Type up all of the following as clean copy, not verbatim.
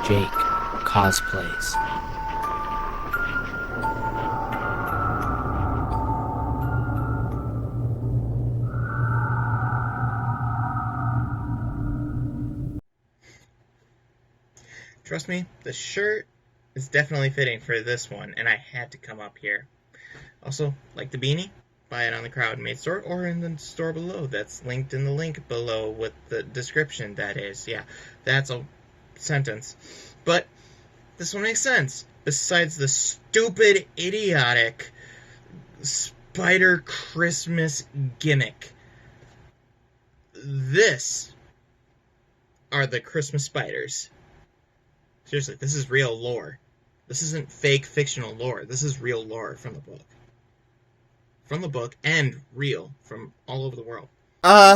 JakeCosplays. Trust me, the shirt is definitely fitting for this one, and I had to come up here. Also, like the beanie, buy it on the CrowdMade store or in the store below. That's linked in the link below with the description, that is. Yeah, that's a sentence. But this one makes sense. Besides the stupid, idiotic spider Christmas gimmick. This are the Christmas spiders. Seriously, this is real lore. This isn't fake fictional lore. This is real lore from the book. From the book, and real, from all over the world.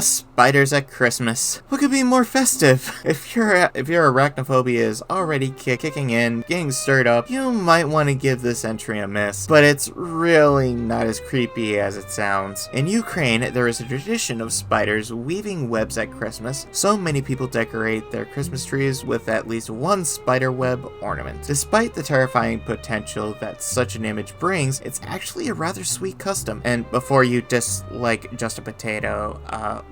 Spiders at Christmas. What could be more festive? If your arachnophobia is already kicking in, getting stirred up, you might want to give this entry a miss. But it's really not as creepy as it sounds. In Ukraine, there is a tradition of spiders weaving webs at Christmas. So many people decorate their Christmas trees with at least one spider web ornament. Despite the terrifying potential that such an image brings, it's actually a rather sweet custom. And before you dislike Just a Potato,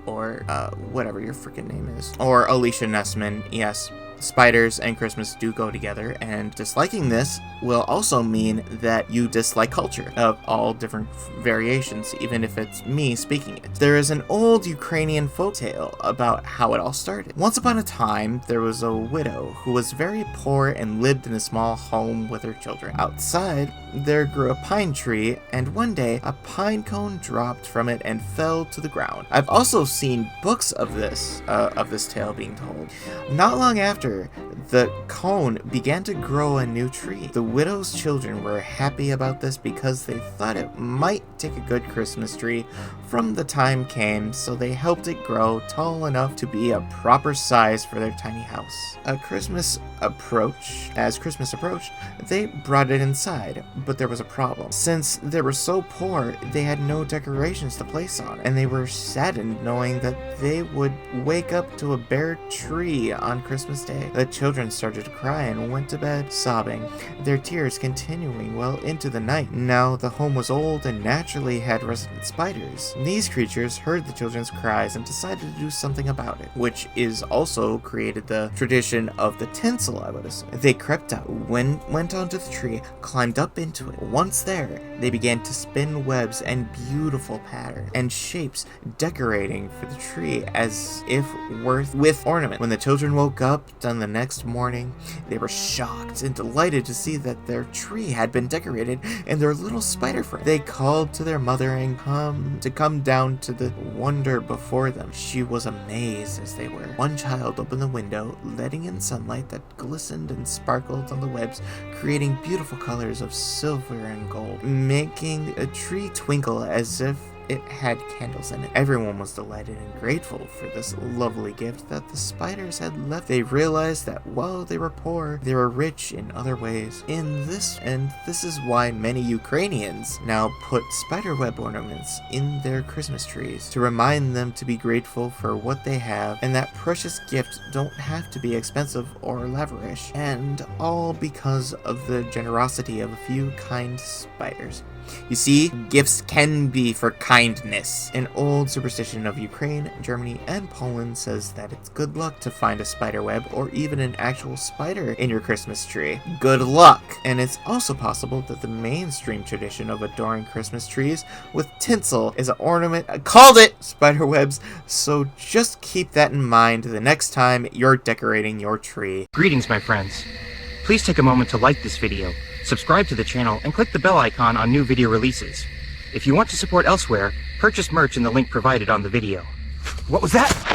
or whatever your freaking name is, or Alicia Nessman, yes, spiders and Christmas do go together, and disliking this will also mean that you dislike culture of all different variations, even if it's me speaking it. There is an old Ukrainian folktale about how it all started. Once upon a time, there was a widow who was very poor and lived in a small home with her children. Outside, there grew a pine tree, and one day, a pine cone dropped from it and fell to the ground. I've also seen books of this tale being told. Not long after, the cone began to grow a new tree. The widow's children were happy about this because they thought it might take a good Christmas tree from the time came, so they helped it grow tall enough to be a proper size for their tiny house. As Christmas approached, they brought it inside, but there was a problem. Since they were so poor, they had no decorations to place on, and they were saddened knowing that they would wake up to a bare tree on Christmas Day. The children started to cry and went to bed sobbing, their tears continuing well into the night. Now the home was old and naturally had resident spiders. These creatures heard the children's cries and decided to do something about it, which is also created the tradition of the tinsel, I would assume. They crept out, went onto the tree, climbed up into it. Once there, they began to spin webs and beautiful patterns and shapes, decorating for the tree as if with ornament. When the children woke up on the next morning, they were shocked and delighted to see that their tree had been decorated in their little spider friend. They called to their mother and come down to the wonder before them. She was amazed as they were. One child opened the window, letting in sunlight that glistened and sparkled on the webs, creating beautiful colors of silver and gold, making a tree twinkle as if it had candles in it. Everyone was delighted and grateful for this lovely gift that the spiders had left. They realized that while they were poor, they were rich in other ways. This is why many Ukrainians now put spiderweb ornaments in their Christmas trees to remind them to be grateful for what they have, and that precious gifts don't have to be expensive or lavish, and all because of the generosity of a few kind spiders. You see, gifts can be for kindness. An old superstition of Ukraine, Germany, and Poland says that it's good luck to find a spider web or even an actual spider in your Christmas tree. Good luck! And it's also possible that the mainstream tradition of adoring Christmas trees with tinsel is an ornament. I called it! Spider webs. So just keep that in mind the next time you're decorating your tree. Greetings, my friends. Please take a moment to like this video, subscribe to the channel, and click the bell icon on new video releases. If you want to support elsewhere, purchase merch in the link provided on the video. What was that?